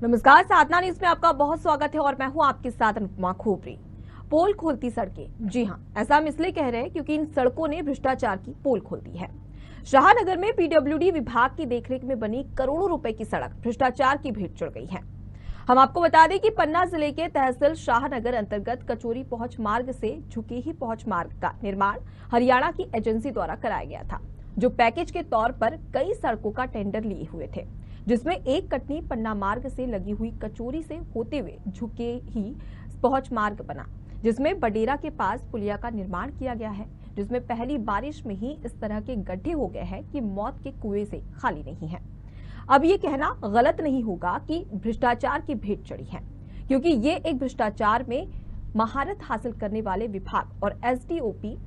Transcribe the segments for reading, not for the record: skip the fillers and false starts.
नमस्कार, साधना न्यूज में आपका बहुत स्वागत है और मैं हूं आपके साथ अनुपमा खोपरी। पोल खोलती सड़कें, जी हां, ऐसा हम इसलिए कह रहे हैं क्योंकि इन सड़कों ने भ्रष्टाचार की पोल खोल दी है। शाहनगर में पीडब्ल्यूडी विभाग की देखरेख में बनी करोड़ों रुपए की सड़क भ्रष्टाचार की भेंट चढ़ गई है। हम आपको बता दें कि पन्ना जिले के तहसील शाहनगर अंतर्गत कचोरी पहुंच मार्ग से झुकेही पहुंच मार्ग का निर्माण हरियाणा की एजेंसी द्वारा कराया गया था, जो पैकेज के तौर पर कई सड़कों का टेंडर लिए हुए थे, जिसमें एक कटनी पन्ना मार्ग से लगी हुई कचोरी से होते हुए झुके ही पहुंच मार्ग बना, जिसमें बडेरा के पास पुलिया का निर्माण किया गया है, जिसमें पहली बारिश में ही इस तरह के गड्ढे हो गए हैं कि मौत के कुएं से खाली नहीं है। अब ये कहना गलत नहीं होगा कि भ्रष्टाचार की भेंट चढ़ी है, क्योंकि ये एक भ्रष्टाचार में महारत हासिल करने वाले विभाग और एसडीओपी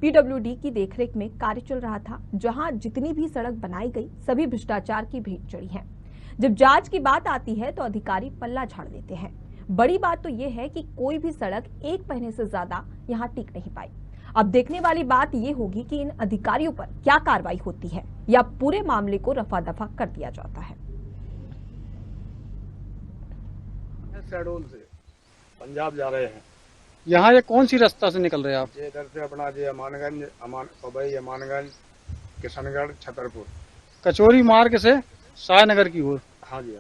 पीडब्ल्यूडी की देखरेख में कार्य चल रहा था, जहां जितनी भी सड़क बनाई गई सभी भ्रष्टाचार की भेंट चढ़ी है। जब जांच की बात आती है तो अधिकारी पल्ला झाड़ देते हैं। बड़ी बात तो यह है कि कोई भी सड़क एक महीने से ज्यादा यहां टिक नहीं पाई। अब देखने वाली बात यह होगी कि इन अधिकारियों पर क्या कार्रवाई होती है या पूरे मामले को रफा दफा कर दिया जाता है। शहडोल से पंजाब जा रहे हैं। यहाँ ये कौन सी रास्ता से निकल रहे हैं आप? ये इधर से अपना जे अमानगंज, अमानगंज, किशनगढ़, छतरपुर। कचोरी मार्ग से शाहनगर की ओर, हाँ जी,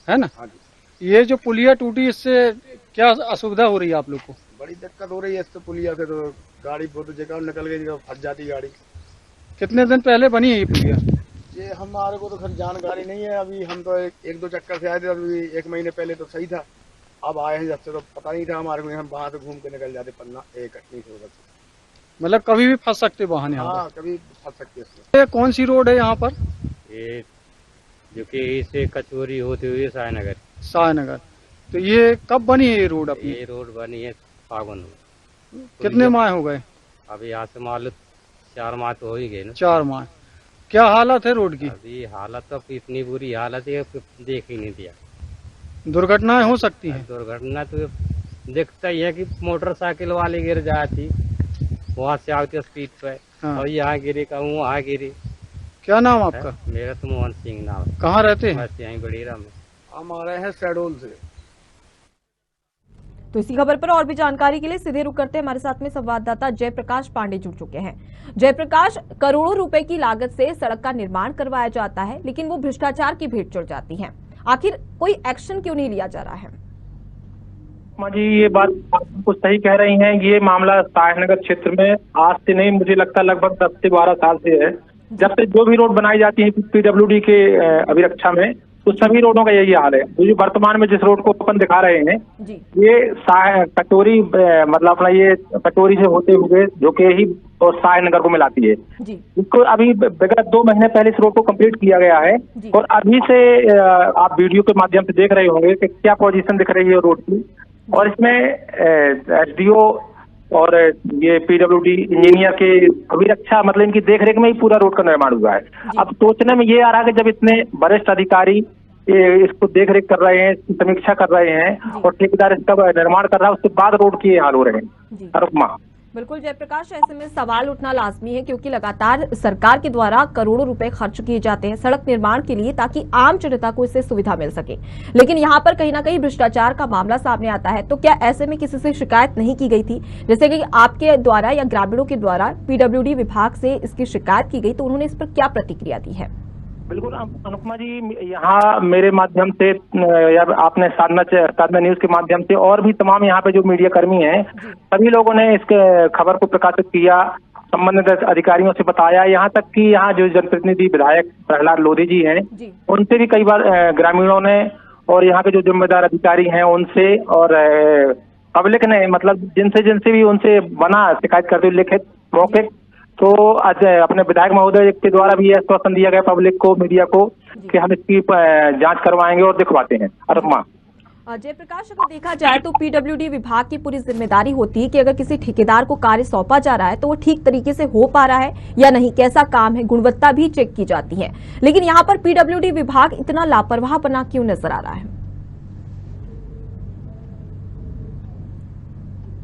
है ना? हाँ जी। ये जो पुलिया टूटी, इससे क्या असुविधा हो रही है आप लोग को? बड़ी दिक्कत हो रही है इससे, पुलिया से तो गाड़ी बहुत जगह निकल गई, फंस जाती गाड़ी। कितने दिन पहले बनी है ये पुलिया? ये हमारे को तो खैर जानकारी नहीं है, अभी हम तो एक दो चक्कर से आए थे, अभी एक महीने पहले तो सही था, अब आए हैं जब से तो पता नहीं था हमारे को, हम वहाँ से घूम के निकल जाते पन्ना एक कटनी से उधर से। मतलब कभी भी फंस सकते वाहन यहाँ हाँ, कभी फंस सकते हैं। ये कौन सी रोड है यहाँ पर? ये जो कि इससे कचोरी होते हुए शाहनगर। शाहनगर। तो ये कब बनी है ये रोड अपनी? ये रोड बनी है फागुन में। कितने माह हो गए? अभी यहाँ से मालूम 4 माह तो हो ही गए ना। 4 माह। क्या हालत है रोड की? अभी हालत तो इतनी बुरी हालत है कि देख ही नहीं दिया। दुर्घटनाएं हो सकती है? दुर्घटना तो दिखता ही है कि मोटरसाइकिल वाले गिर जाती, वहाँ से आती स्पीड पे, हाँ। और यहाँ गिरी का वहाँ गिरी। क्या नाम आपका? मेरा तो मोहन सिंह नाम है। कहाँ रहते हैं? बस यहीं बड़ेरा में। हम आ रहे हैं शहडोल से। तो इसी खबर पर और भी जानकारी के लिए सीधे रुक करते हैं, हमारे साथ में संवाददाता जयप्रकाश पांडे जुड़ चुके हैं। जयप्रकाश, करोड़ों रुपए की लागत से सड़क का निर्माण करवाया जाता है, लेकिन वो भ्रष्टाचार की भेंट चढ़ जाती है। आखिर कोई एक्शन क्यों नहीं लिया जा रहा है? जी, ये बात आप कुछ सही कह रही हैं। ये मामला शाहनगर क्षेत्र में आज से नहीं, मुझे लगता है लगभग 10 से 12 साल से है। जब से जो भी रोड बनाई जाती है पीडब्ल्यूडी के अभिरक्षा में, तो सभी रोडों का यही हाल है। जो वर्तमान में जिस रोड को अपन दिखा रहे हैं जी। ये कटोरी मतलब अपना ये कटोरी से होते हुए झुकेही और शाहनगर को मिलाती है जी। इसको अभी विगत 2 महीने पहले इस रोड को कंप्लीट किया गया है। और अभी से आप वीडियो के माध्यम से देख रहे होंगे कि क्या पोजीशन दिख रही है रोड की। और इसमें एसडीओ और ये पीडब्ल्यूडी इंजीनियर के अभिरक्षा मतलब इनकी देखरेख में ही पूरा रोड का निर्माण हुआ है। अब सोचने में ये आ रहा है कि जब इतने वरिष्ठ अधिकारी इसको देखरेख कर रहे हैं, इसकी समीक्षा कर रहे हैं और ठेकेदार इसका निर्माण कर रहा है, उसके बाद रोड के हाल हो रहे हैं। अनुपमा, बिल्कुल जयप्रकाश, ऐसे में सवाल उठना लाजमी है, क्योंकि लगातार सरकार के द्वारा करोड़ों रुपए खर्च किए जाते हैं सड़क निर्माण के लिए, ताकि आम जनता को इससे सुविधा मिल सके, लेकिन यहाँ पर कहीं ना कहीं भ्रष्टाचार का मामला सामने आता है। तो क्या ऐसे में किसी से शिकायत नहीं की गई थी? जैसे कि आपके द्वारा या ग्रामीणों के द्वारा पीडब्ल्यूडी विभाग से इसकी शिकायत की गई, तो उन्होंने इस पर क्या प्रतिक्रिया दी है? बिल्कुल अनुपमा जी, यहाँ मेरे माध्यम से या आपने साधना न्यूज के माध्यम से और भी तमाम यहाँ पे जो मीडिया कर्मी हैं, सभी लोगों ने इसके खबर को प्रकाशित किया, संबंधित अधिकारियों से बताया। यहाँ तक कि यहाँ जो जनप्रतिनिधि विधायक प्रहलाद लोधी जी हैं, उनसे भी कई बार ग्रामीणों ने और यहाँ के जो जिम्मेदार अधिकारी हैं उनसे और पब्लिक ने, मतलब जिनसे भी उनसे बना शिकायत करते हुए लिखित मौके, तो आज अपने विधायक महोदय के द्वारा भी आश्वासन दिया गया पब्लिक को, मीडिया को, कि हम इसकी जांच करवाएंगे और दिखवाते हैं। अनुपमा, जयप्रकाश, अगर देखा जाए तो पीडब्ल्यूडी विभाग की पूरी जिम्मेदारी होती है कि अगर किसी ठेकेदार को कार्य सौंपा जा रहा है तो वो ठीक तरीके से हो पा रहा है या नहीं, कैसा काम है, गुणवत्ता भी चेक की जाती है। लेकिन यहाँ पर पीडब्ल्यूडी विभाग इतना लापरवाह बना क्यों नजर आ रहा है?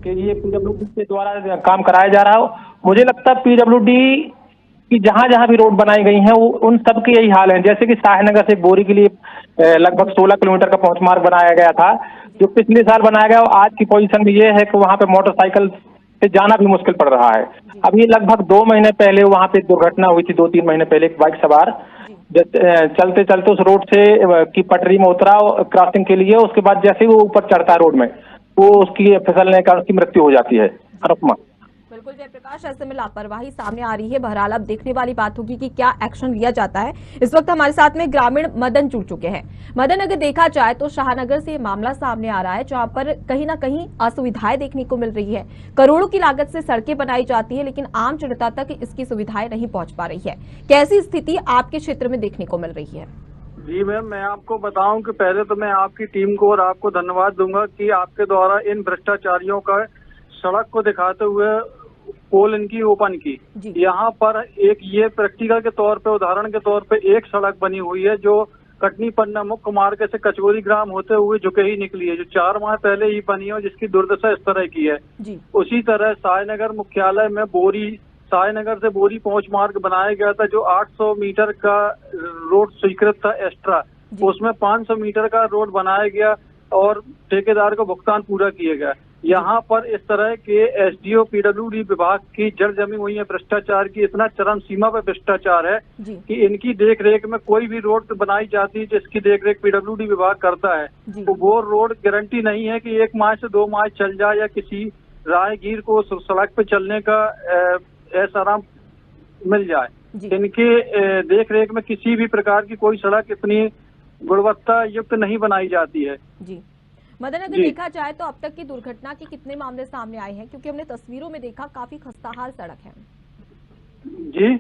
कि ये पीडब्ल्यूडी के द्वारा काम कराया जा रहा हो। मुझे लगता है पीडब्ल्यूडी कि जहां जहां भी रोड बनाई गई हैं वो उन सब के यही हाल है। जैसे कि शाहनगर से बोरी के लिए लगभग 16 किलोमीटर का पहुंच मार्ग बनाया गया था, जो पिछले साल बनाया गया। आज की पोजीशन में ये है कि वहां पे मोटरसाइकिल से जाना भी मुश्किल पड़ रहा है। अभी लगभग 2 महीने पहले वहां पे दुर्घटना हुई थी, 2-3 महीने पहले। एक बाइक सवार चलते चलते उस रोड से की पटरी में उतरा क्रॉसिंग के लिए, उसके बाद जैसे ही वो ऊपर चढ़ता है रोड में, वो उसकी फिसलने का उसकी मृत्यु हो जाती है। अनुपमा, बिल्कुल जयप्रकाश, ऐसे में लापरवाही सामने आ रही है। बहरहाल अब देखने वाली बात होगी कि क्या एक्शन लिया जाता है। इस वक्त हमारे साथ में ग्रामीण मदन जुड़ चुके हैं। मदन, अगर देखा जाए तो शाहनगर से ये मामला सामने आ रहा है, जहां पर कहीं ना कहीं असुविधाएं देखने को मिल रही है। करोड़ों की लागत से सड़कें बनाई जाती है, लेकिन आम जनता तक इसकी सुविधाएं नहीं पहुंच पा रही है। कैसी स्थिति आपके क्षेत्र में देखने को मिल रही है? जी मैम, मैं आपको बताऊं कि पहले तो मैं आपकी टीम को और आपको धन्यवाद दूंगा कि आपके द्वारा इन भ्रष्टाचारियों का सड़क को दिखाते हुए पोल इनकी ओपन की। यहाँ पर एक ये प्रैक्टिकल के तौर पे, उदाहरण के तौर पे एक सड़क बनी हुई है जो कटनी पन्ना मुख्य मार्ग से कचोरी ग्राम होते हुए झुके ही निकली है, जो 4 माह पहले ही बनी हो, जिसकी दुर्दशा इस तरह की है। उसी तरह सायनगर मुख्यालय में सायनगर से बोरी पहुंच मार्ग बनाया गया था, जो 800 मीटर का रोड स्वीकृत था एक्स्ट्रा, उसमें 500 मीटर का रोड बनाया गया और ठेकेदार को भुगतान पूरा किया गया। यहाँ पर इस तरह के एसडीओ पीडब्ल्यूडी विभाग की जड़ जमी हुई है भ्रष्टाचार की। इतना चरम सीमा पर भ्रष्टाचार है कि इनकी देखरेख में कोई भी रोड बनाई जाती है जिसकी देखरेख पीडब्ल्यूडी विभाग करता है, तो वो रोड गारंटी नहीं है कि 1 माह से 2 माह चल जाए या किसी राहगीर को सड़क पे चलने का ऐसा मिल जाए। इनके देखरेख में किसी भी प्रकार की कोई सड़क इतनी गुणवत्ता युक्त नहीं बनाई जाती है। जी मदन, अगर देखा जाए तो अब तक की दुर्घटना के कितने मामले सामने आए हैं? क्योंकि हमने तस्वीरों में देखा काफी खस्ताहाल सड़क है। जी,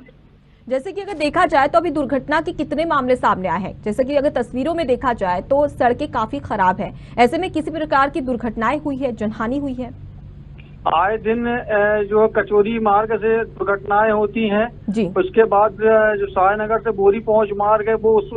जैसे कि अगर देखा जाए तो अभी दुर्घटना के कितने मामले सामने आए हैं? जैसे कि अगर तस्वीरों में देखा जाए तो सड़कें काफी खराब है, ऐसे में किसी प्रकार की दुर्घटनाएं हुई है, जनहानि हुई है? आए दिन जो कचोरी मार्ग से दुर्घटनाएं होती हैं, उसके बाद जो सायनगर से बोरी पहुंच मार्ग है, वो उस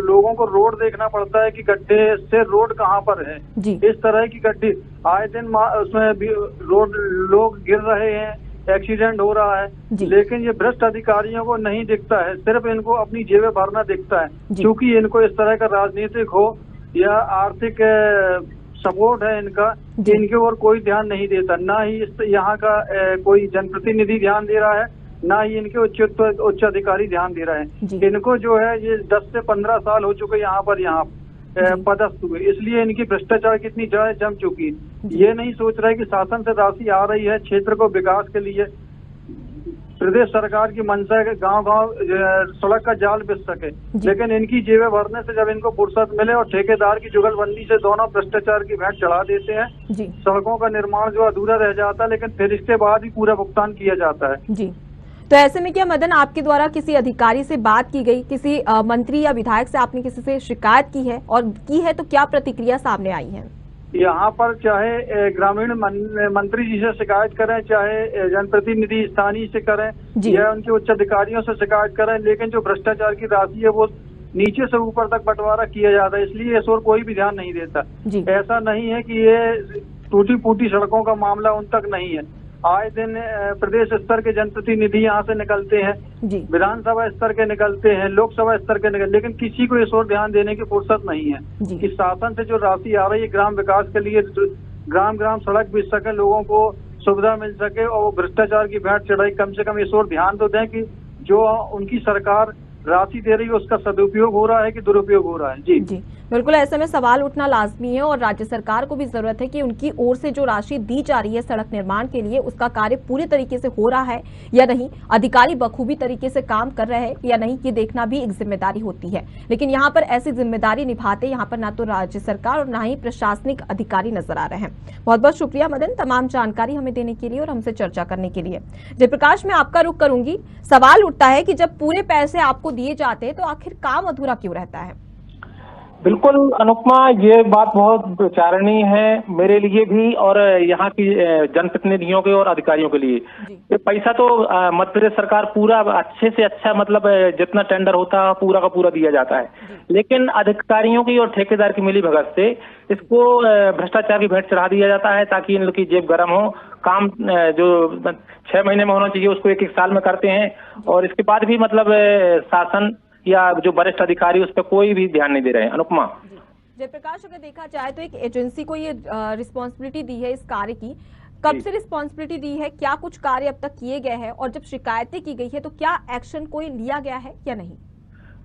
लोगों को रोड देखना पड़ता है कि गड्ढे से रोड कहाँ पर है। इस तरह की गड्ढे आए दिन उसमें भी रोड लोग गिर रहे हैं, एक्सीडेंट हो रहा है, लेकिन ये भ्रष्ट अधिकारियों को नहीं दिखता है, सिर्फ इनको अपनी जेबें भरना दिखता है। क्योंकि इनको इस तरह का राजनीतिक हो या आर्थिक सपोर्ट है इनका, इनके ओर कोई ध्यान नहीं देता। ना ही यहाँ का कोई जनप्रतिनिधि ध्यान दे रहा है, ना ही इनके उच्च अधिकारी ध्यान दे रहे हैं। इनको जो है ये 10 से 15 साल हो चुके यहाँ पदस्थ हुए, इसलिए इनकी भ्रष्टाचार कितनी जड़ जम चुकी। ये नहीं सोच रहे कि शासन से राशि आ रही है क्षेत्र को विकास के लिए, प्रदेश सरकार की मंशा है कि गांव-गांव सड़क का जाल बिछ सके, लेकिन इनकी जेबें भरने से जब इनको फुर्सत मिले और ठेकेदार की जुगलबंदी से दोनों भ्रष्टाचार की भेंट चढ़ा देते हैं, सड़कों का निर्माण जो अधूरा रह जाता है, लेकिन फिर इसके बाद ही पूरा भुगतान किया जाता है। जी, तो ऐसे में क्या मदन आपके द्वारा किसी अधिकारी से बात की गई, किसी मंत्री या विधायक से आपने किसी से शिकायत की है, और की है तो क्या प्रतिक्रिया सामने आई है? यहाँ पर चाहे ग्रामीण मंत्री जी से शिकायत करें, चाहे जनप्रतिनिधि स्थानीय से करें या उनके उच्च अधिकारियों से शिकायत करें, लेकिन जो भ्रष्टाचार की राशि है वो नीचे से ऊपर तक बंटवारा किया जाता है, इसलिए इस ओर कोई भी ध्यान नहीं देता। ऐसा नहीं है कि ये टूटी फूटी सड़कों का मामला उन तक नहीं है। आए दिन प्रदेश स्तर के जनप्रतिनिधि यहाँ से निकलते हैं, विधानसभा स्तर के निकलते हैं, लोकसभा स्तर के निकलते, लेकिन किसी को इस ओर ध्यान देने की फुर्सत नहीं है कि शासन से जो राशि आ रही है ग्राम विकास के लिए, ग्राम ग्राम सड़क बिछ सके, लोगों को सुविधा मिल सके, और वो भ्रष्टाचार की भेंट चढ़ाई कम से कम इस ओर ध्यान तो दें कि जो उनकी सरकार राशि दे रही है उसका सदुपयोग हो रहा है कि दुरुपयोग हो रहा है। जी बिल्कुल, ऐसे में सवाल उठना लाजमी है और राज्य सरकार को भी जरूरत है कि उनकी ओर से जो राशि दी जा रही है सड़क निर्माण के लिए, उसका कार्य पूरे तरीके से हो रहा है या नहीं, अधिकारी बखूबी तरीके से काम कर रहे हैं या नहीं, ये देखना भी एक जिम्मेदारी होती है। लेकिन यहाँ पर ऐसी जिम्मेदारी निभाते यहाँ पर ना तो राज्य सरकार और ना ही प्रशासनिक अधिकारी नजर आ रहे हैं। बहुत बहुत शुक्रिया मदन, तमाम जानकारी हमें देने के लिए और हमसे चर्चा करने के लिए। जयप्रकाश, मैं आपका रुख करूंगी। सवाल उठता है कि जब पूरे पैसे आपको दिए जाते हैं तो आखिर काम अधूरा क्यों रहता है? बिल्कुल अनुपमा, ये बात बहुत विचारणीय है मेरे लिए भी और यहाँ की जनप्रतिनिधियों के और अधिकारियों के लिए। ये पैसा तो मध्य प्रदेश सरकार पूरा अच्छे से अच्छा मतलब जितना टेंडर होता है पूरा का पूरा दिया जाता है, लेकिन अधिकारियों की और ठेकेदार की मिली भगत से इसको भ्रष्टाचार की भेंट चढ़ा दिया जाता है ताकि इन लोग की जेब गर्म हो। काम जो 6 महीने में होना चाहिए उसको 1-1 साल में करते हैं और इसके बाद भी मतलब शासन या जो वरिष्ठ अधिकारी उस पर कोई भी ध्यान नहीं दे रहे हैं। अनुपमा, जयप्रकाश, अगर देखा जाए तो एक एजेंसी को ये रिस्पॉन्सिबिलिटी दी है इस कार्य की, कब से रिस्पॉन्सिबिलिटी दी है, क्या कुछ कार्य अब तक किए गए हैं और जब शिकायतें की गई है तो क्या एक्शन कोई लिया गया है या नहीं?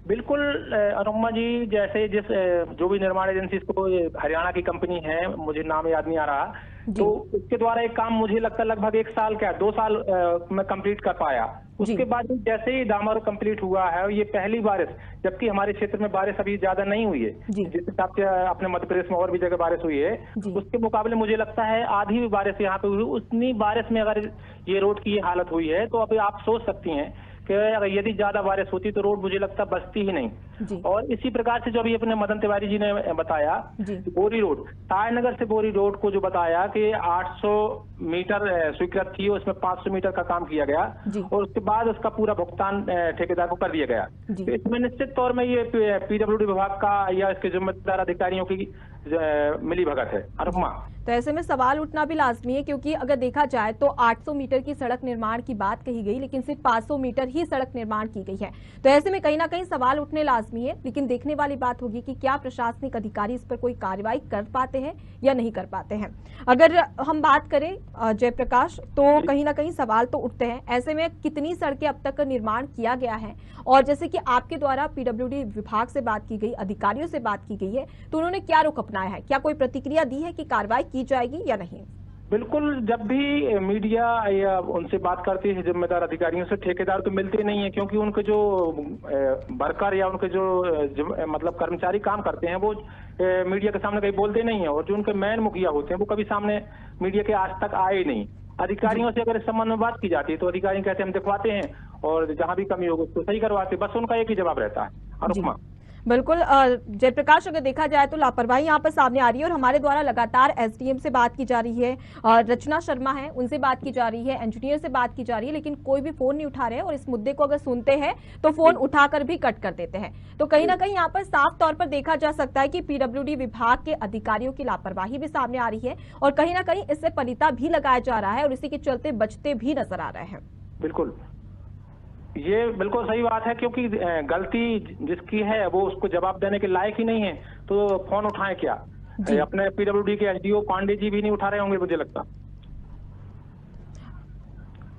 बिल्कुल अनुपमा जी, जैसे जो भी निर्माण एजेंसी को हरियाणा की कंपनी है, मुझे नाम याद नहीं आ रहा, तो उसके द्वारा एक काम मुझे लगता है लगभग 1 साल 2 साल में कंप्लीट कर पाया। उसके बाद जैसे ही डामर कंप्लीट हुआ है, ये पहली बारिश, जबकि हमारे क्षेत्र में बारिश अभी ज्यादा नहीं हुई है, जिस हिसाब से अपने मध्य प्रदेश में और भी जगह बारिश हुई है, उसके मुकाबले मुझे लगता है आधी भी बारिश यहाँ पे हुई। उतनी बारिश में अगर ये रोड की ये हालत हुई है तो अभी आप सोच सकती हैं कि यदि ज्यादा बारिश होती तो रोड मुझे लगता बचती ही नहीं। और इसी प्रकार से जो अभी अपने मदन तिवारी जी ने बताया, बोरी रोड, सायनगर से बोरी रोड को जो बताया कि 800 मीटर स्वीकृत थी, उसमें 500 मीटर का काम किया गया और उसके बाद उसका पूरा भुगतान ठेकेदार को कर दिया गया। तो इसमें निश्चित तौर में ये पीडब्ल्यूडी विभाग का या इसके जिम्मेदार अधिकारियों की मिली भगत है। अनुपमा, तो ऐसे में सवाल उठना भी लाजमी है, क्योंकि अगर देखा जाए तो 800 मीटर की सड़क निर्माण की बात कही गई, लेकिन सिर्फ 500 मीटर ही सड़क निर्माण की गई है। तो ऐसे में कहीं ना कहीं सवाल उठने लाजमी है, लेकिन देखने वाली बात होगी कि क्या प्रशासनिक अधिकारी इस पर कोई कार्रवाई कर पाते हैं या नहीं कर पाते हैं। अगर हम बात करें जयप्रकाश, तो कहीं ना कहीं सवाल तो उठते हैं। ऐसे में कितनी सड़कें अब तक निर्माण किया गया है, और जैसे कि आपके द्वारा पीडब्ल्यूडी विभाग से बात की गई, अधिकारियों से बात की गई है, तो उन्होंने क्या रुख अपनाया है, क्या कोई प्रतिक्रिया दी है कि कार्रवाई की जाएगी या नहीं? बिल्कुल, जब भी मीडिया या उनसे बात करती है जिम्मेदार अधिकारियों से, ठेकेदार तो मिलते नहीं है, क्योंकि उनके जो वर्कर या उनके जो मतलब कर्मचारी काम करते हैं वो मीडिया के सामने कहीं बोलते नहीं है, और जो उनके मेन मुखिया होते हैं वो कभी सामने मीडिया के आज तक आए नहीं। अधिकारियों से अगर इस संबंध में बात की जाती है तो अधिकारी कहते हैं हम दिखवाते हैं और जहां भी कमी होगी उसको सही करवाते, बस उनका एक ही जवाब रहता है। अनुपमा, बिल्कुल जयप्रकाश, अगर देखा जाए तो लापरवाही यहाँ पर सामने आ रही है और हमारे द्वारा लगातार एसडीएम से बात की जा रही है, रचना शर्मा है उनसे बात की जा रही है, इंजीनियर से बात की जा रही है, लेकिन कोई भी फोन नहीं उठा रहे हैं और इस मुद्दे को अगर सुनते हैं तो फोन उठाकर भी कट कर देते हैं। तो कहीं ना कहीं यहाँ पर साफ तौर पर देखा जा सकता है कि पीडब्ल्यूडी विभाग के अधिकारियों की लापरवाही भी सामने आ रही है और कहीं ना कहीं इससे पलीता भी लगाया जा रहा है और इसी के चलते बचते भी नजर आ रहे हैं। बिल्कुल, ये बिल्कुल सही बात है, क्योंकि गलती जिसकी है वो उसको जवाब देने के लायक ही नहीं है, तो फोन उठाएं क्या? अपने पीडब्ल्यूडी के एसडीओ पांडे जी भी नहीं उठा रहे होंगे मुझे लगता।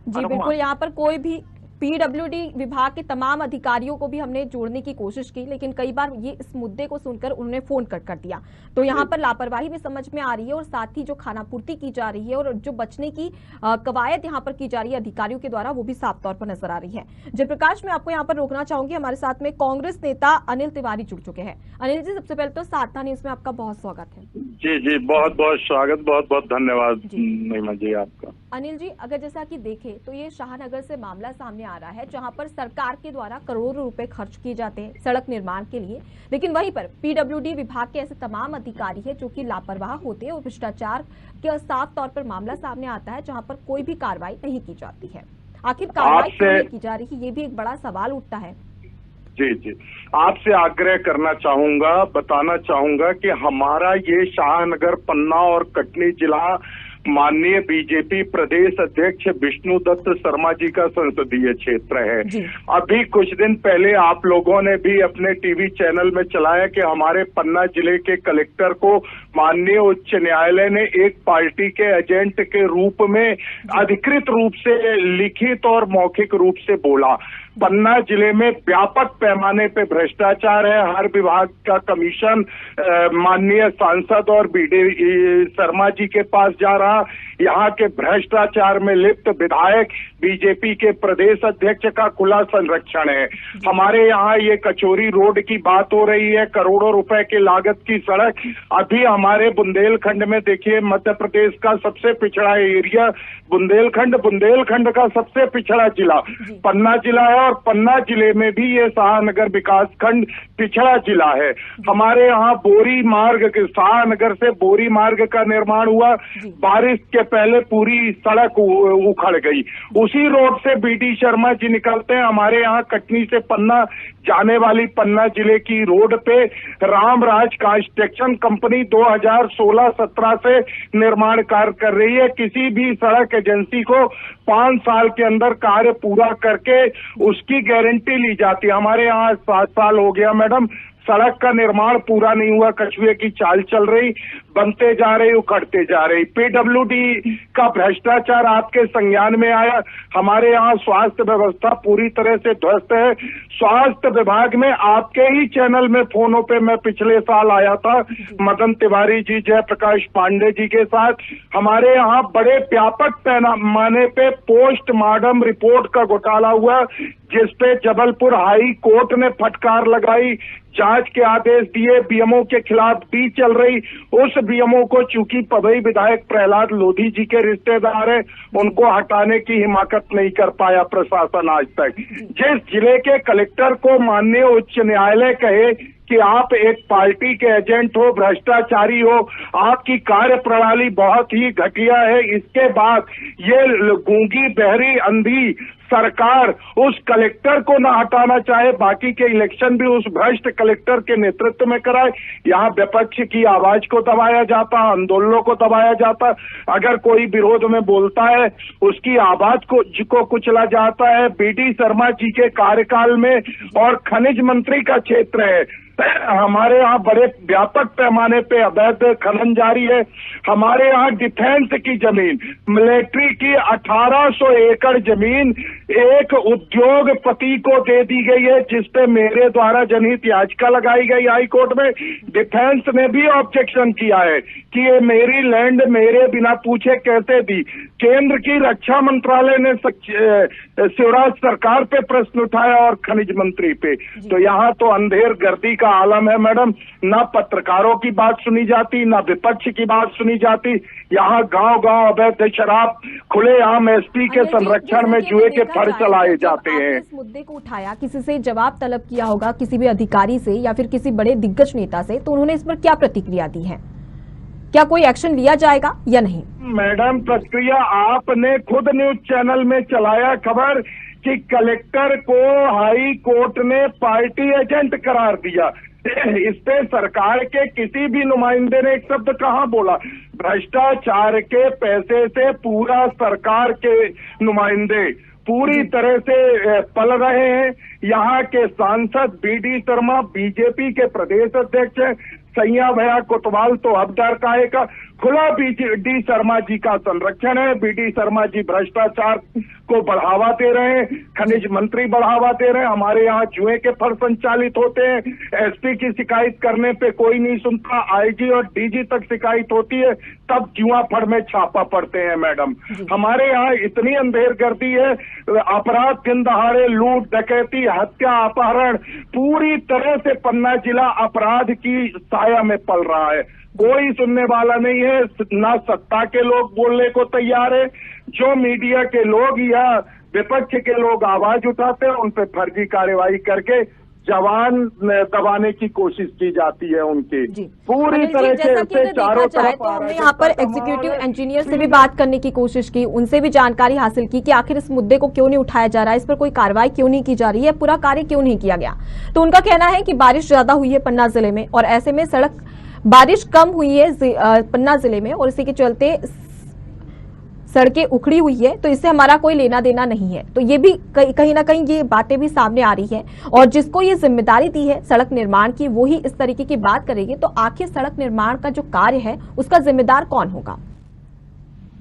जी बिल्कुल, यहाँ पर कोई भी पीडब्ल्यूडी विभाग के तमाम अधिकारियों को भी हमने जोड़ने की कोशिश की, लेकिन कई बार ये इस मुद्दे को सुनकर उन्होंने फोन कट कर दिया। तो यहाँ पर लापरवाही भी समझ में आ रही है और साथ ही जो खानापूर्ति की जा रही है और जो बचने की कवायद यहाँ पर की जा रही है अधिकारियों के द्वारा, वो भी साफ तौर पर नजर आ रही है। जयप्रकाश, मैं आपको यहाँ पर रोकना चाहूंगी, हमारे साथ में कांग्रेस नेता अनिल तिवारी जुड़ चुके हैं। अनिल जी, सबसे पहले तो साधना न्यूज में आपका बहुत स्वागत है। जी, बहुत बहुत स्वागत, बहुत बहुत धन्यवाद महिमा जी आपका। अनिल जी, अगर जैसा कि देखें तो ये शाहनगर से मामला सामने आ रहा है, जहां पर सरकार के द्वारा करोड़ों रुपए खर्च किए जाते हैं सड़क निर्माण के लिए, लेकिन वहीं पर पीडब्ल्यूडी विभाग के ऐसे तमाम अधिकारी हैं जो कि लापरवाह होते हैं और भ्रष्टाचार के साफ तौर पर मामला सामने आता है, जहां पर कोई भी कार्रवाई नहीं की जाती है। आखिर कार्रवाई क्यों नहीं की जा रही, ये भी एक बड़ा सवाल उठता है। जी, आपसे आग्रह करना चाहूंगा, बताना चाहूंगा कि हमारा ये शाहनगर, पन्ना और कटनी जिला माननीय बीजेपी प्रदेश अध्यक्ष विष्णु दत्त शर्मा जी का संसदीय क्षेत्र है। अभी कुछ दिन पहले आप लोगों ने भी अपने टीवी चैनल में चलाया कि हमारे पन्ना जिले के कलेक्टर को माननीय उच्च न्यायालय ने एक पार्टी के एजेंट के रूप में अधिकृत रूप से लिखित और मौखिक रूप से बोला। पन्ना जिले में व्यापक पैमाने पे भ्रष्टाचार है, हर विभाग का कमीशन माननीय सांसद और बीडी शर्मा जी के पास जा रहा। यहाँ के भ्रष्टाचार में लिप्त विधायक बीजेपी के प्रदेश अध्यक्ष का खुला संरक्षण है। हमारे यहाँ ये कचौरी रोड की बात हो रही है, करोड़ों रुपए की लागत की सड़क। अभी हमारे बुंदेलखंड में देखिए, मध्य प्रदेश का सबसे पिछड़ा एरिया बुंदेलखंड का सबसे पिछड़ा जिला पन्ना जिला है और पन्ना जिले में भी ये शाहनगर विकासखंड पिछड़ा जिला है। हमारे यहाँ बोरी मार्ग के शाहनगर से बोरी मार्ग का निर्माण हुआ, बारिश के पहले पूरी सड़क उखड़ गई। उसी रोड से बीडी शर्मा जी निकलते हैं। हमारे यहाँ कटनी से पन्ना जाने वाली पन्ना जिले की रोड पे रामराज कंस्ट्रक्शन कंपनी 2016-17 से निर्माण कार्य कर रही है। किसी भी सड़क एजेंसी को 5 साल के अंदर कार्य पूरा करके उसकी गारंटी ली जाती है। हमारे यहाँ 7 साल हो गया मैडम, सड़क का निर्माण पूरा नहीं हुआ, कछुए की चाल चल रही, बनते जा रही, उखड़ते जा रही। पीडब्ल्यूडी का भ्रष्टाचार आपके संज्ञान में आया। हमारे यहाँ स्वास्थ्य व्यवस्था पूरी तरह से ध्वस्त है। स्वास्थ्य विभाग में आपके ही चैनल में फोनों पे मैं पिछले साल आया था, मदन तिवारी जी, जयप्रकाश पांडे जी के साथ। हमारे यहाँ बड़े व्यापक पैमाने पे पोस्टमार्टम रिपोर्ट का घोटाला हुआ, जिसपे जबलपुर हाई कोर्ट ने फटकार लगाई, जांच के आदेश दिए, बीएमओ के खिलाफ भी चल रही। उस बीएमओ को चूंकि पवई विधायक प्रहलाद लोधी जी के रिश्तेदार हैं, उनको हटाने की हिमाकत नहीं कर पाया प्रशासन आज तक। जिस जिले के कलेक्टर को माननीय उच्च न्यायालय कहे कि आप एक पार्टी के एजेंट हो, भ्रष्टाचारी हो, आपकी कार्य प्रणाली बहुत ही घटिया है, इसके बाद ये गूंगी बहरी अंधी सरकार उस कलेक्टर को ना हटाना चाहे, बाकी के इलेक्शन भी उस भ्रष्ट कलेक्टर के नेतृत्व में कराए। यहाँ विपक्ष की आवाज को दबाया जाता, आंदोलनों को दबाया जाता। अगर कोई विरोध में बोलता है उसकी आवाज को कुचला जाता है। बीडी शर्मा जी के कार्यकाल में और खनिज मंत्री का क्षेत्र है, हमारे यहाँ बड़े व्यापक पैमाने पे अवैध खनन जारी है। हमारे यहाँ डिफेंस की जमीन, मिलिट्री की 1800 एकड़ जमीन एक उद्योगपति को दे दी गई है, जिसपे मेरे द्वारा जनहित याचिका लगाई गई हाई कोर्ट में। डिफेंस ने भी ऑब्जेक्शन किया है कि ये मेरी लैंड मेरे बिना पूछे कैसे दी। केंद्र की रक्षा मंत्रालय ने शिवराज सरकार पे प्रश्न उठाया और खनिज मंत्री पे। तो यहाँ तो अंधेर गर्दी का आलम है मैडम। ना पत्रकारों की बात सुनी जाती, ना विपक्ष की बात सुनी जाती। यहाँ गांव-गांव अवैध शराब खुलेआम एसपी के संरक्षण में जुए के फड़ चलाए जाते हैं। इस मुद्दे को उठाया, किसी से जवाब तलब किया होगा, किसी भी अधिकारी से या फिर किसी बड़े दिग्गज नेता से, तो उन्होंने इस पर क्या प्रतिक्रिया दी है? क्या कोई एक्शन लिया जाएगा या नहीं? मैडम, प्रक्रिया आपने खुद न्यूज चैनल में चलाया खबर कि कलेक्टर को हाई कोर्ट ने पार्टी एजेंट करार दिया। इस पे सरकार के किसी भी नुमाइंदे ने एक शब्द कहाँ बोला। भ्रष्टाचार के पैसे से पूरा सरकार के नुमाइंदे पूरी तरह से पल रहे हैं। यहाँ के सांसद बीडी शर्मा बीजेपी के प्रदेश अध्यक्ष हैं। सैया भैया कोतवाल तो हकदार काहे का, खुला बीडी शर्मा जी का संरक्षण है। बीडी शर्मा जी भ्रष्टाचार को बढ़ावा दे रहे हैं, खनिज मंत्री बढ़ावा दे रहे हैं। हमारे यहाँ जुए के फड़ संचालित होते हैं। एसपी की शिकायत करने पे कोई नहीं सुनता, आईजी और डीजी तक शिकायत होती है, तब जुआ फड़ में छापा पड़ते हैं मैडम। हमारे यहाँ इतनी अंधेरगर्दी है, अपराध दिन दहाड़े, लूट डकैती, हत्या, अपहरण, पूरी तरह से पन्ना जिला अपराध की साया में पल रहा है। कोई सुनने वाला नहीं है, ना सत्ता के लोग बोलने को तैयार है। जो मीडिया के लोग या विपक्ष के लोग आवाज उठाते हैं, उन पे फर्जी कार्रवाई करके जवान दबाने की कोशिश की जाती है उनकी पूरी तरह से चारों तरफ। तो हमने यहाँ पर एग्जीक्यूटिव इंजीनियर से भी बात करने की कोशिश की, उनसे भी जानकारी हासिल की कि आखिर इस मुद्दे को क्यों नहीं उठाया जा रहा है, इस पर कोई कार्रवाई क्यों नहीं की जा रही है, पूरा कार्य क्यों नहीं किया गया। तो उनका कहना है कि बारिश ज्यादा हुई है पन्ना जिले में और ऐसे में बारिश कम हुई है पन्ना जिले में और इसी के चलते सड़कें उखड़ी हुई है, तो इससे हमारा कोई लेना देना नहीं है। तो ये भी कहीं ना कहीं ये बातें भी सामने आ रही है और जिसको ये जिम्मेदारी दी है सड़क निर्माण की, वो ही इस तरीके की बात करेगी। तो आखिर सड़क निर्माण का जो कार्य है उसका जिम्मेदार कौन होगा?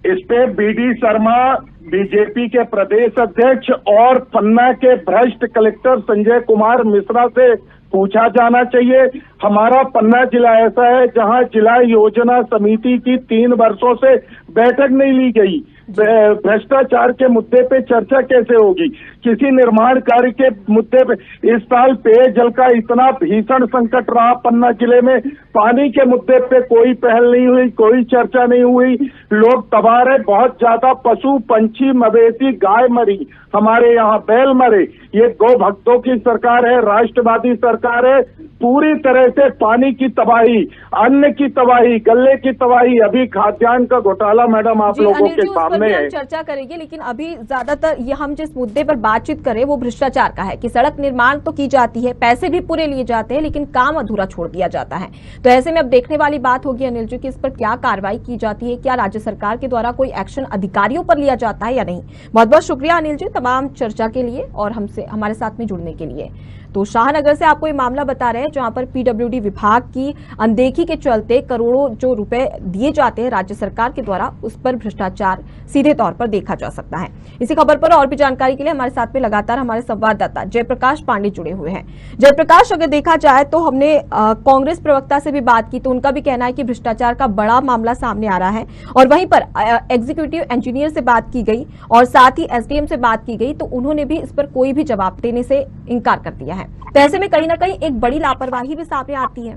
इस पे बीडी शर्मा बीजेपी के प्रदेश अध्यक्ष और पन्ना के भ्रष्ट कलेक्टर संजय कुमार मिश्रा से पूछा जाना चाहिए। हमारा पन्ना जिला ऐसा है जहां जिला योजना समिति की 3 वर्षों से बैठक नहीं ली गई। भ्रष्टाचार के मुद्दे पे चर्चा कैसे होगी? किसी निर्माण कार्य के मुद्दे पे इस साल पेयजल का इतना भीषण संकट रहा पन्ना जिले में, पानी के मुद्दे पे कोई पहल नहीं हुई, कोई चर्चा नहीं हुई। लोग तबाह रहे, बहुत ज्यादा पशु पंछी मवेशी गाय मरी, हमारे यहाँ बैल मरे। ये गौ भक्तों की सरकार है, राष्ट्रवादी सरकार है। पूरी तरह से पानी की तबाही, अन्न की तबाही, गल्ले की तबाही, अभी खाद्यान्न का घोटाला मैडम आप लोगों के सामने है। चर्चा करेंगे, लेकिन अभी ज्यादातर ये हम जिस मुद्दे पर बातचीत करें वो भ्रष्टाचार का है कि सड़क निर्माण तो की जाती है, पैसे भी पूरे लिए जाते हैं, लेकिन काम अधूरा छोड़ दिया जाता है। तो ऐसे में अब देखने वाली बात होगी अनिल जी कि इस पर क्या कार्रवाई की जाती है, क्या राज्य सरकार के द्वारा कोई एक्शन अधिकारियों पर लिया जाता है या नहीं। बहुत बहुत शुक्रिया अनिल जी तमाम चर्चा के लिए और हमसे हमारे साथ में जुड़ने के लिए। तो शाहनगर से आपको ये मामला बता रहे हैं जहां पर पीडब्ल्यूडी विभाग की अनदेखी के चलते करोड़ों जो रुपए दिए जाते हैं राज्य सरकार के द्वारा, उस पर भ्रष्टाचार सीधे तौर पर देखा जा सकता है। इसी खबर पर और भी जानकारी के लिए हमारे साथ में लगातार हमारे संवाददाता जयप्रकाश पांडे जुड़े हुए हैं। जयप्रकाश, अगर देखा जाए तो हमने कांग्रेस प्रवक्ता से भी बात की तो उनका भी कहना है कि भ्रष्टाचार का बड़ा मामला सामने आ रहा है, और वहीं पर एग्जीक्यूटिव इंजीनियर से बात की गई और साथ ही एसडीएम से बात की गई तो उन्होंने भी इस पर कोई भी जवाब देने से इनकार कर दिया है। तो ऐसे में कहीं ना कहीं एक बड़ी लापरवाही भी सामने आती है।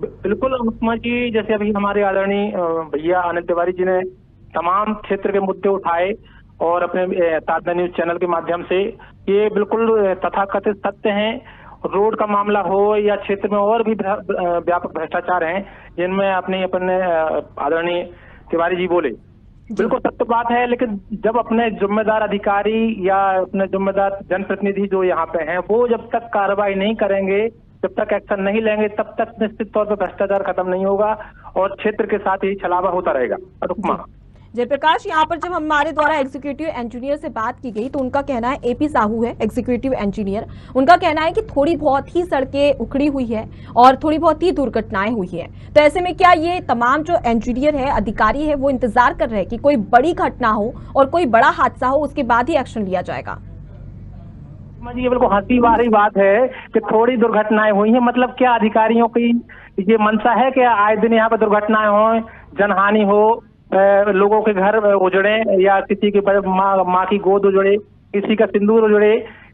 बिल्कुल अनुपमा जी, जैसे अभी हमारे आदरणीय भैया आनंद तिवारी जी ने तमाम क्षेत्र के मुद्दे उठाए और अपने ताजा न्यूज चैनल के माध्यम से, ये बिल्कुल तथाकथित सत्य हैं। रोड का मामला हो या क्षेत्र में और भी व्यापक भ्रष्टाचार हैं जिनमें अपने आदरणीय तिवारी जी बोले, बिल्कुल सत्य बात है। लेकिन जब अपने जिम्मेदार अधिकारी या अपने जिम्मेदार जनप्रतिनिधि जो यहाँ पे हैं वो जब तक कार्रवाई नहीं करेंगे, जब तक एक्शन नहीं लेंगे, तब तक निश्चित तौर पर भ्रष्टाचार खत्म नहीं होगा और क्षेत्र के साथ ही छलावा होता रहेगा। अनुपमा जयप्रकाश, यहाँ पर जब हमारे द्वारा एग्जीक्यूटिव इंजीनियर से बात की गई तो उनका कहना है, एपी साहू है एग्जीक्यूटिव इंजीनियर, उनका कहना है कि थोड़ी बहुत ही सड़कें उखड़ी हुई है और थोड़ी बहुत ही दुर्घटनाएं हुई है। तो ऐसे में क्या ये तमाम जो इंजीनियर है, अधिकारी है, वो इंतजार कर रहे हैं कि कोई बड़ी घटना हो और कोई बड़ा हादसा हो, उसके बाद ही एक्शन लिया जाएगा? ये बिल्कुल हंसी वाली बात है कि थोड़ी दुर्घटनाएं हुई है। मतलब क्या अधिकारियों की ये मंशा है कि आए दिन यहाँ पर दुर्घटनाएं हो, जनहानि हो, लोगों के घर उजड़े या किसी की माँ की गोद उजड़े, किसी का सिंदूर उजड़े।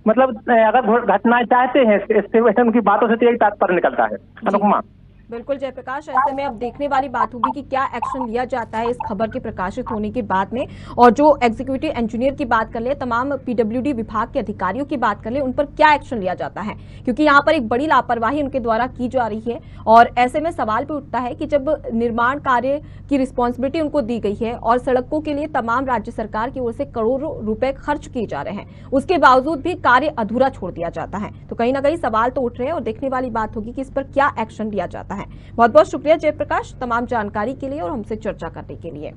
मतलब अगर घटनाएं चाहते हैं इससे उनकी बातों से यही तात्पर्य निकलता है। अनुपमा बिल्कुल जयप्रकाश, ऐसे में अब देखने वाली बात होगी कि क्या एक्शन लिया जाता है इस खबर के प्रकाशित होने के बाद में। और जो एग्जीक्यूटिव इंजीनियर की बात कर ले, तमाम पीडब्ल्यूडी विभाग के अधिकारियों की बात कर ले, उन पर क्या एक्शन लिया जाता है, क्योंकि यहाँ पर एक बड़ी लापरवाही उनके द्वारा की जा रही है। और ऐसे में सवाल भी उठता है कि जब निर्माण कार्य की रिस्पॉन्सिबिलिटी उनको दी गई है और सड़कों के लिए तमाम राज्य सरकार की ओर से करोड़ों रुपए खर्च किए जा रहे हैं, उसके बावजूद भी कार्य अधूरा छोड़ दिया जाता है, तो कहीं ना कहीं सवाल तो उठ रहे हैं और देखने वाली बात होगी कि इस पर क्या एक्शन लिया जाता है। बहुत बहुत शुक्रिया जयप्रकाश तमाम जानकारी के लिए और हमसे चर्चा करने के लिए।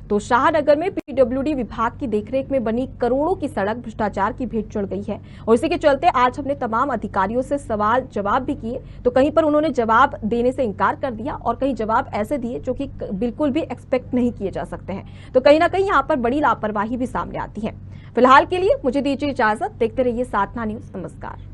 तो शाहनगर में पीडब्ल्यूडी विभाग की देखरेख में बनी करोड़ों की सड़क भ्रष्टाचार की भेंट चढ़ गई है और इसी के चलते आज हमने तमाम अधिकारियों से सवाल जवाब भी किए, तो कहीं पर उन्होंने जवाब देने से इनकार कर दिया और कहीं जवाब ऐसे दिए जो कि बिल्कुल भी एक्सपेक्ट नहीं किए जा सकते हैं। तो कहीं ना कहीं यहाँ पर बड़ी लापरवाही भी सामने आती है। फिलहाल के लिए मुझे दीजिए इजाजत, देखते रहिए साधना न्यूज। नमस्कार।